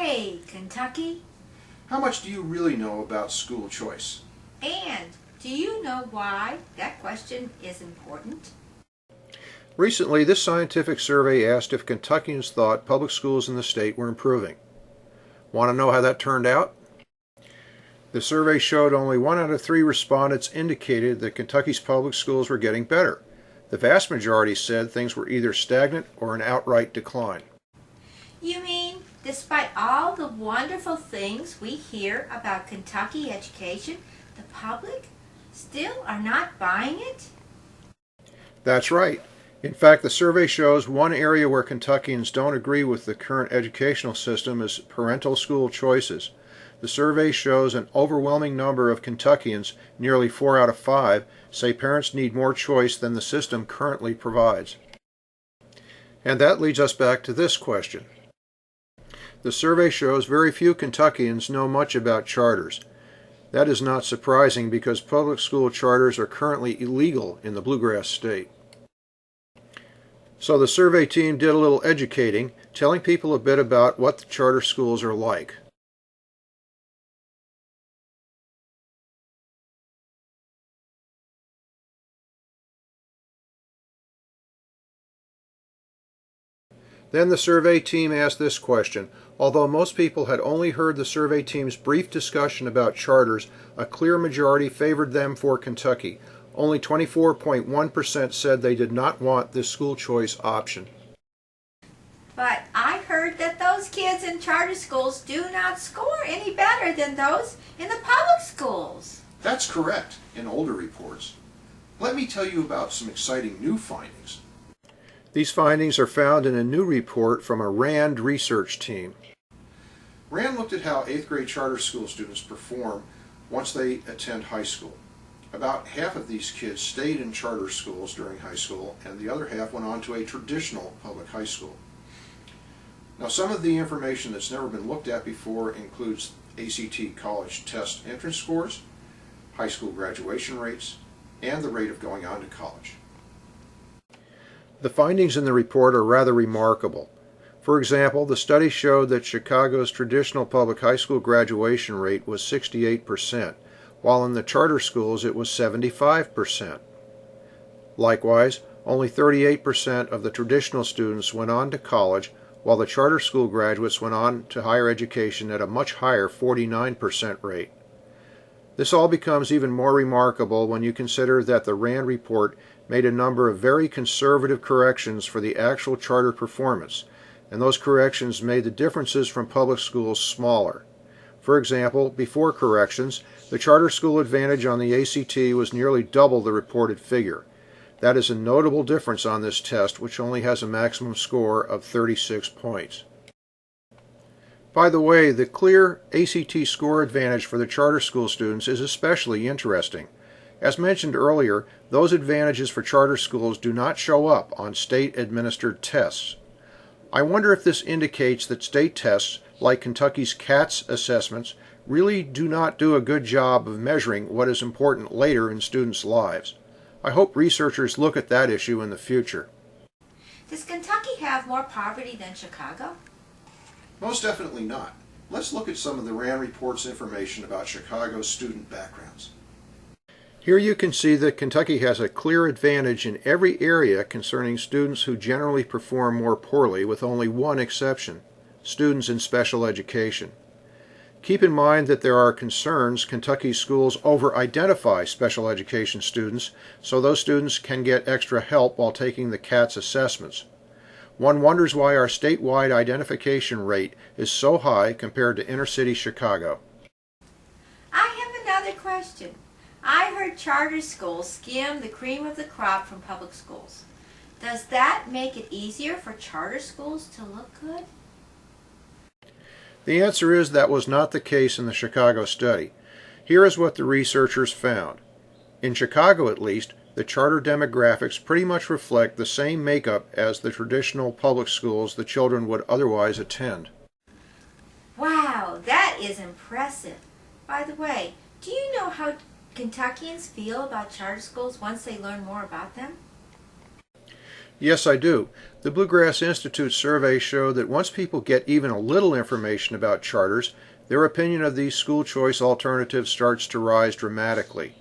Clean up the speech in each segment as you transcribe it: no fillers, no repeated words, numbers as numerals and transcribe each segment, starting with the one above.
Hey, Kentucky. How much do you really know about school choice? And do you know why that question is important? Recently, this scientific survey asked if Kentuckians thought public schools in the state were improving. Want to know how that turned out? The survey showed only 1 out of 3 respondents indicated that Kentucky's public schools were getting better. The vast majority said things were either stagnant or in outright decline. You mean, despite all the wonderful things we hear about Kentucky education, the public still are not buying it? That's right. In fact, the survey shows one area where Kentuckians don't agree with the current educational system is parental school choices. The survey shows an overwhelming number of Kentuckians, nearly 4 out of 5, say parents need more choice than the system currently provides. And that leads us back to this question. The survey shows very few Kentuckians know much about charters. That is not surprising because public school charters are currently illegal in the Bluegrass state. So the survey team did a little educating, telling people a bit about what the charter schools are like. Then the survey team asked this question. Although most people had only heard the survey team's brief discussion about charters, a clear majority favored them for Kentucky. Only 24.1% said they did not want this school choice option. But I heard that those kids in charter schools do not score any better than those in the public schools. That's correct in older reports. Let me tell you about some exciting new findings. These findings are found in a new report from a RAND research team. RAND looked at how 8th grade charter school students perform once they attend high school. About half of these kids stayed in charter schools during high school, and the other half went on to a traditional public high school. Now, some of the information that's never been looked at before includes ACT college test entrance scores, high school graduation rates, and the rate of going on to college. The findings in the report are rather remarkable. For example, the study showed that Chicago's traditional public high school graduation rate was 68%, while in the charter schools it was 75%. Likewise, only 38% of the traditional students went on to college, while the charter school graduates went on to higher education at a much higher 49% rate. This all becomes even more remarkable when you consider that the RAND report made a number of very conservative corrections for the actual charter performance, and those corrections made the differences from public schools smaller. For example, before corrections, the charter school advantage on the ACT was nearly double the reported figure. That is a notable difference on this test, which only has a maximum score of 36 points. By the way, the clear ACT score advantage for the charter school students is especially interesting. As mentioned earlier, those advantages for charter schools do not show up on state-administered tests. I wonder if this indicates that state tests, like Kentucky's CATS assessments, really do not do a good job of measuring what is important later in students' lives. I hope researchers look at that issue in the future. Does Kentucky have more poverty than Chicago? Most definitely not. Let's look at some of the RAND report's information about Chicago's student backgrounds. Here you can see that Kentucky has a clear advantage in every area concerning students who generally perform more poorly, with only one exception: students in special education. Keep in mind that there are concerns Kentucky's schools over-identify special education students, so those students can get extra help while taking the CATS assessments. One wonders why our statewide identification rate is so high compared to inner-city Chicago. I have another question. I heard charter schools skim the cream of the crop from public schools. Does that make it easier for charter schools to look good? The answer is that was not the case in the Chicago study. Here is what the researchers found. In Chicago, at least, the charter demographics pretty much reflect the same makeup as the traditional public schools the children would otherwise attend. Wow, that is impressive. By the way, do you know how Kentuckians feel about charter schools once they learn more about them? Yes, I do. The Bluegrass Institute survey showed that once people get even a little information about charters, their opinion of these school choice alternatives starts to rise dramatically.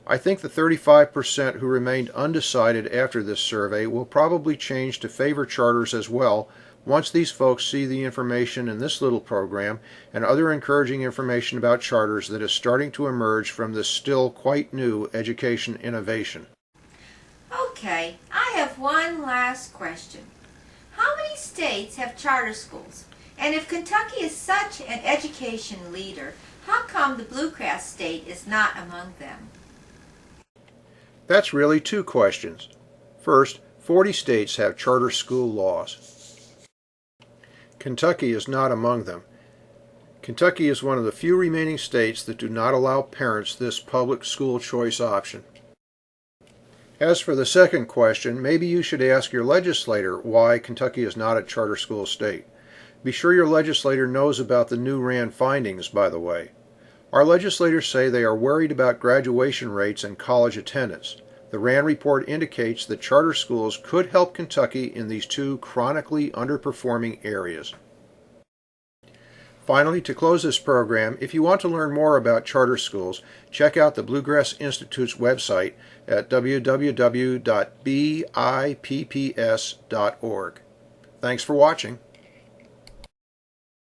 I think the 35% who remained undecided after this survey will probably change to favor charters as well once these folks see the information in this little program and other encouraging information about charters that is starting to emerge from this still quite new education innovation. Okay, I have one last question. How many states have charter schools? And if Kentucky is such an education leader, how come the Bluegrass state is not among them? That's really two questions. First, 40 states have charter school laws. Kentucky is not among them. Kentucky is one of the few remaining states that do not allow parents this public school choice option. As for the second question, maybe you should ask your legislator why Kentucky is not a charter school state. Be sure your legislator knows about the new RAND findings, by the way. Our legislators say they are worried about graduation rates and college attendance. The RAND report indicates that charter schools could help Kentucky in these two chronically underperforming areas. Finally, to close this program, if you want to learn more about charter schools, check out the Bluegrass Institute's website at www.bipps.org. Thanks for watching.